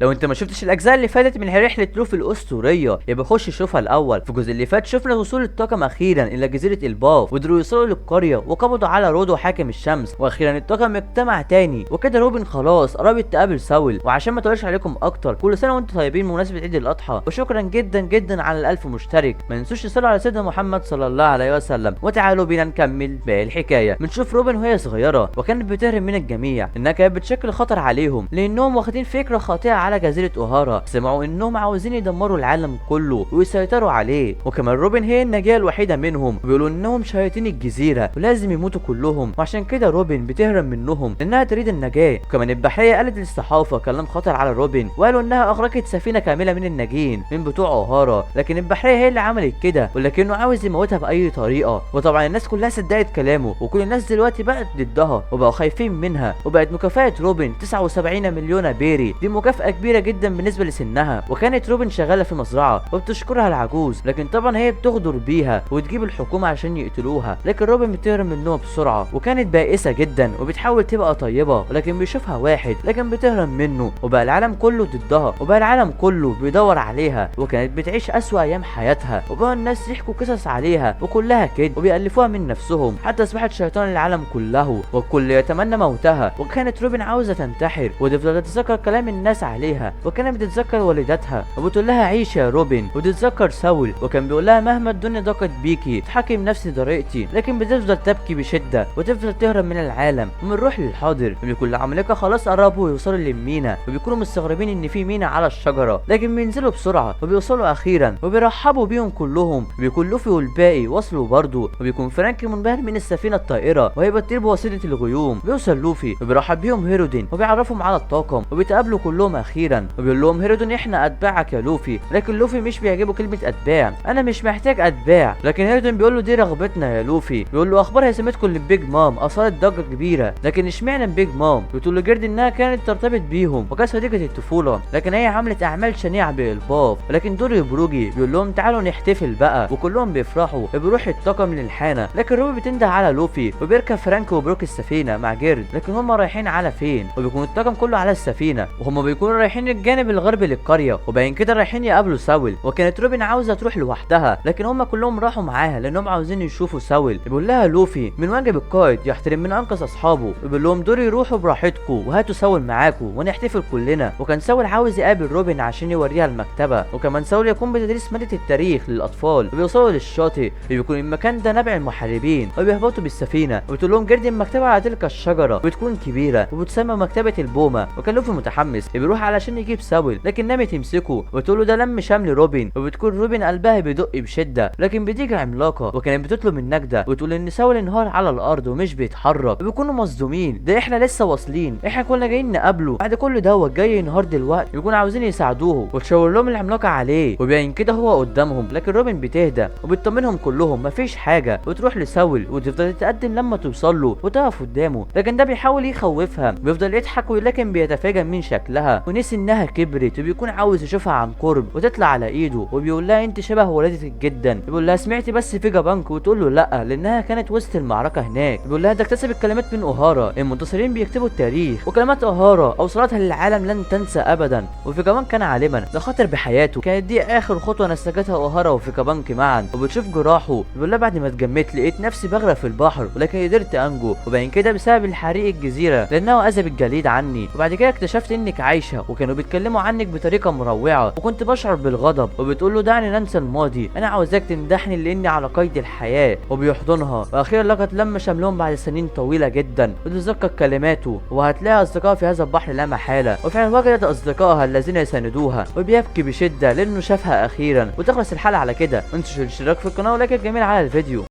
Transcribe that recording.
لو انت ما شفتش الاجزاء اللي فاتت من رحله لوفي الاسطوريه يبقى خش شوفها الاول. في الجزء اللي فات شفنا وصول الطاقم اخيرا الى جزيره الباف، وقدروا يوصلوا للقريه وقبضوا على رودو حاكم الشمس، واخيرا الطاقم اجتمع تاني. وكده روبن خلاص قربت تقابل ساول. وعشان ما اطولش عليكم اكتر، كل سنه وانتم طيبين بمناسبه عيد الاضحى، وشكرا جدا جدا على ال1000 مشترك. ما تنسوش تصلوا على سيدنا محمد صلى الله عليه وسلم. وتعالوا بينا نكمل باقي الحكايه. بنشوف روبن وهي صغيره وكانت بتهرب من الجميع، انها كانت بتشكل خطر عليهم لانهم واخدين فكره خاطئه على جزيره اوهارا. سمعوا انهم عاوزين يدمروا العالم كله ويسيطروا عليه، وكمان روبن هي النجاه الوحيده منهم، وبيقولوا انهم شياطين الجزيره ولازم يموتوا كلهم. وعشان كده روبن بتهرب منهم لانها تريد النجاه. وكمان البحريه قالت للصحافه كلام خطر على روبن، وقالوا انها اغرقت سفينه كامله من الناجين من بتوع اوهارا، لكن البحريه هي اللي عملت كده، ولكنه عاوز يموتها باي طريقه. وطبعا الناس كلها صدقت كلامه، وكل الناس دلوقتي بقت ضدها وبقوا خايفين منها. وبقت مكافاه روبن 79 مليون بيري، دي مكافاه كبيره جدا بالنسبه لسنها. وكانت روبن شغاله في مزرعه وبتشكرها العجوز، لكن طبعا هي بتغدر بيها وتجيب الحكومه عشان يقتلوها. لكن روبن بتهرب منهم بسرعه، وكانت بائسه جدا وبتحاول تبقى طيبه، ولكن بيشوفها واحد لكن بتهرب منه. وبقى العالم كله ضدها، وبقى العالم كله بيدور عليها، وكانت بتعيش اسوأ ايام حياتها. وبقى الناس يحكوا قصص عليها وكلها كده وبيألفوها من نفسهم، حتى اصبحت شيطان العالم كله والكل يتمنى موتها. وكانت روبن عاوزه تنتحر وتفضل تتذكر كلام الناس عليها، وكانت بتتذكر والدتها وبتقول لها عيش يا روبن، وتتذكر ساول وكان بيقول لها مهما الدنيا ضاقت بيكي تحكم نفسي طريقتي، لكن بتفضل تبكي بشده وتفضل تهرب من العالم ومن روح للحاضر. وبيكون العمالقه خلاص قربوا يوصلوا للمينا، وبيكونوا مستغربين ان في مينا على الشجره، لكن بينزلوا بسرعه وبيوصلوا اخيرا وبيرحبوا بيهم كلهم. وبيكون لوفي والباقي وصلوا برضه، وبيكون فرانك منبهر من السفينه الطائره وهي بتطير بواسطه الغيوم. بيوصل لوفي وبيرحب بيهم هيرودين وبيعرفهم على الطاقم، وبيتقابلوا كلهم اخيرا. وبيقول لهم هيرودين احنا اتباعك يا لوفي، لكن لوفي مش بيعجبه كلمه اتباع، انا مش محتاج اتباع. لكن هيرودين بيقول له دي رغبتنا يا لوفي. بيقول له اخبار هيثمتكم للبيج مام اثارت ضجه كبيره، لكن اشمعنى بيج مام؟ بتقول له جيرد انها كانت ترتبط بيهم وكانت صديقه الطفوله، لكن هي عملت اعمال شنيعه بالباف. لكن دوري بروجي بيقول لهم تعالوا نحتفل بقى، وكلهم بيفرحوا. بيروح الطاقم للحانه، لكن روبي بتنده على لوفي وبيركب فرانك وبروك السفينه مع جيرد. لكن هم رايحين على فين؟ وبيكون الطاقم كله على السفينه، وهم بيكونوا رايحين الجانب الغربي للقريه، وباين كده رايحين يقابلوا ساول. وكانت روبن عاوزه تروح لوحدها، لكن هم كلهم راحوا معاها لانهم عاوزين يشوفوا ساول. بيقول لها لوفي من واجب القائد يحترم من انقذ اصحابه، وبيقول لهم دوري يروحوا براحتكم وهاتوا ساول معاكم ونحتفل كلنا. وكان ساول عاوز يقابل روبن عشان يوريها المكتبه، وكمان ساول يكون بتدريس ماده التاريخ للاطفال. وبيوصلوا للشاطئ، وبيكون المكان ده نبع المحاربين، وبيهبطوا بالسفينه. وبتقول لهم جيرد المكتبه على تلك الشجره بتكون كبيره وبتسمى مكتبه البومه. وكان لوفي متحمس بيروح علشان يجيب ساول، لكن نامي تمسكه وتقول له ده لم شمل روبن. وبتكون روبن قلبها بيدق بشده، لكن بتيجي عملاقه وكانت بتطلب من نجده وتقول ان ساول انهار على الارض ومش بيتحرك. وبيكونوا مصدومين، ده احنا لسه واصلين، احنا كنا جايين نقابله بعد كل دوت جاي ينهار دلوقتي. بيكونوا عاوزين يساعدوه وتشاور لهم العملاقه عليه، وباين كده هو قدامهم. لكن روبن بتهدى وبتطمنهم كلهم مفيش حاجه، وتروح لساول وتفضل تتقدم لما توصل له وتقف قدامه. لكن ده بيحاول يخوفها، بيفضل يضحك ولكن بيتفاجئ من شكلها ونسي انها كبرت، وبيكون عاوز يشوفها عن قرب وتطلع على ايده. وبيقول لها انت شبه والدتك جدا. بيقول لها سمعتي بس فيجا بانك؟ وتقول له لا لانها كانت وسط المعركه هناك. بيقول لها ده اكتسب الكلمات من اوهارا، المنتصرين بيكتبوا التاريخ، وكلمات اوهارا اوصلتها للعالم لن تنسى ابدا. وفيجا بانك كان عالما ده خاطر بحياته، كانت دي اخر خطوه نسجتها اوهارا وفيجا بانك معا. وبتشوف جراحه، بيقول لها بعد ما اتجمدت لقيت نفسي بغرق في البحر ولكن قدرت انجو، وبين كده بسبب الحريق الجزيره لانه اذى بالجليد عني. وبعد كده اكتشفت انك عايشه وكانوا بيتكلموا عنك بطريقه مروعه، وكنت بشعر بالغضب. وبتقول له دعني ننسى الماضي، انا عاوزاك تمدحني لاني على قيد الحياه. وبيحضنها، واخيرا لقت لما شملهم بعد سنين طويله جدا وتتذكر كلماته، وهتلاقي اصدقاء في هذا البحر لا محاله. وفعلا وجدت اصدقائها الذين يساندوها، وبيبكي بشده لانه شافها اخيرا. وتخلص الحلقه على كده. ما تنسوش الاشتراك في القناه ولايك الجميل على الفيديو.